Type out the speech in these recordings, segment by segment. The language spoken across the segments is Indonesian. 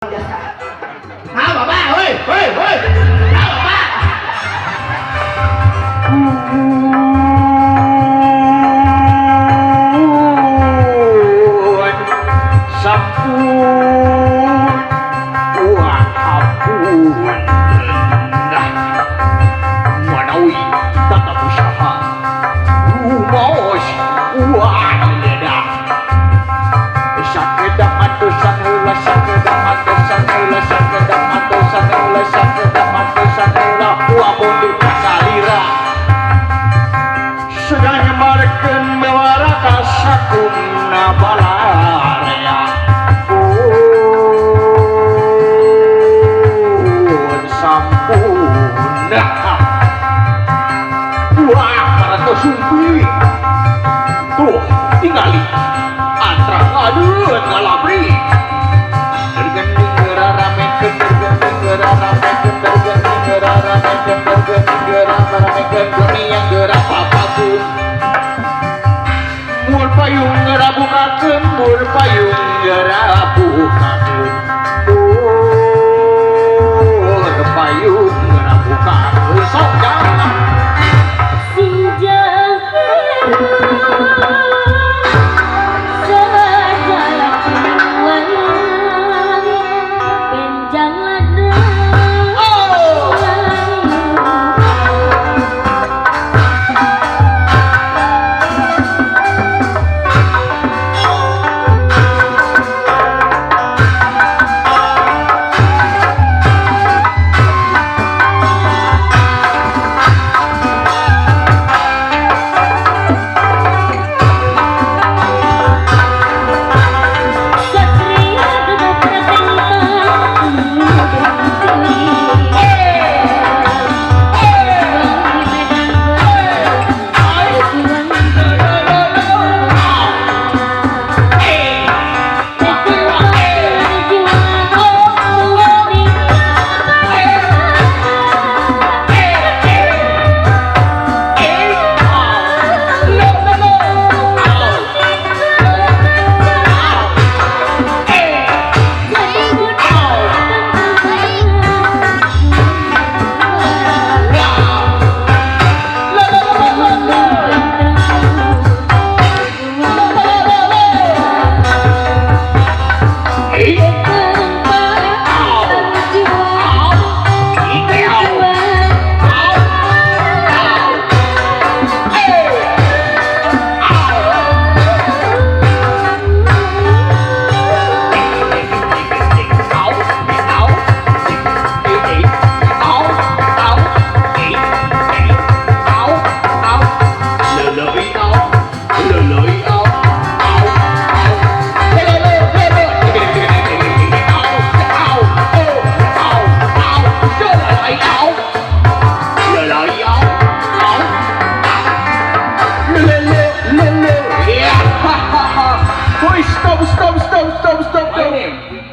Hả bà ba ơi, ơi, ơi, hả bà ba. Sampun wah ampun Manawi tetap usaha rumos wah dah sakedam atusan heula sakedam atusan heula sakedam atusan heula sakedam atusan heula wah mundur kasalira sedang nyebarkeun mewaraka sakumna balarea sampun wah para sumpi tuh tinggali antara aduh ngalabri dergending geraramekeun dergending geraramekeun dergending geraramekeun dergending geraramekeun dunia gerap papakeun mun payung ngerabukakeun mun payung ngerabukakeun mun payung ngerabukakeun sok jangan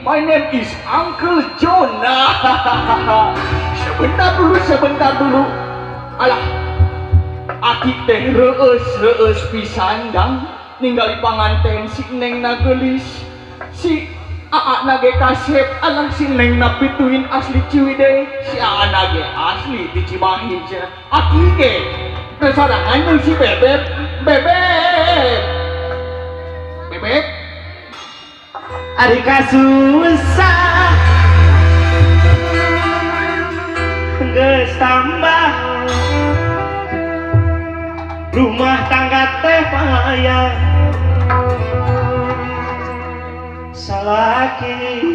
My name is Uncle John. Sebentar dulu. Alah, aki teh reus pisan dang ningali panganten si Neng na geulis. Si Aa nage kasep, alah si Neng na pituin asli Ciwidey. Si Aa nage asli di Cimahi. Aki ge kesarangan jeung si Bebek. Bebek Adika susah geus tambah rumah tangga teh payah salaki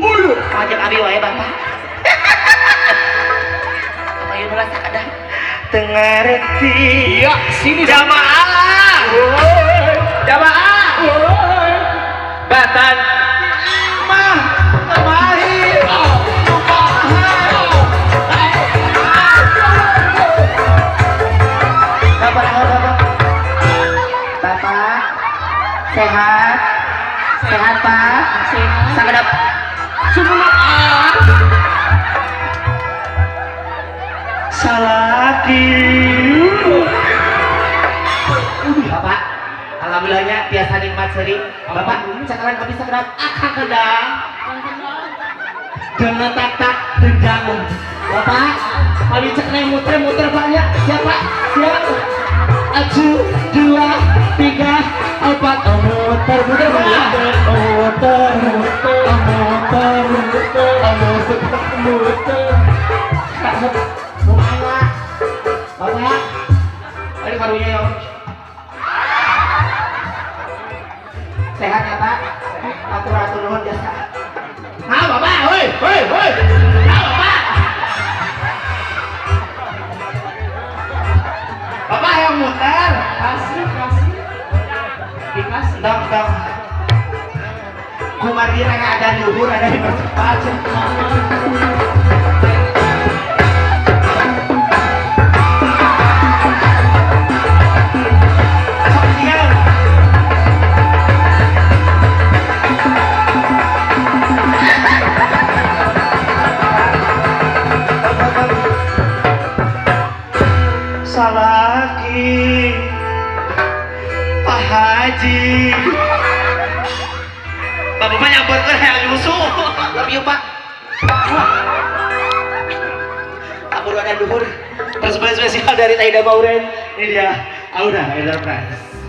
Pajak abi wae bapak. Apa yang merasa kadang? tengarti iya sini jamaah Batan mah kemahi Bapak sehat? Sehat Pak? Sagedap salaki Bapak, alhamdulillahnya biasa nikmat seri. Bapak, sekarang kami segera akak kedang. Jangan tak jangan. Bapak, kali cek neng muter banyak. Siapa? Siapa? 1, 2, 3, 4. Muter banyak. Muter. Bapak, ayo karunya ya. Sehat ya Pak? Atur nuhun jasa. Nah Bapak, woi. Nah Bapak. Bapak yang muter. Kasih. Dikasih. Dong. Kumardi ada luhur, ada di percepat. Salaki Pak Haji Bapak nyamper ke yang nyusuh. Love you Pak. Abur ada luhur. Persembahan spesial dari Taida Mauren. Ini dia Aura Enterprise.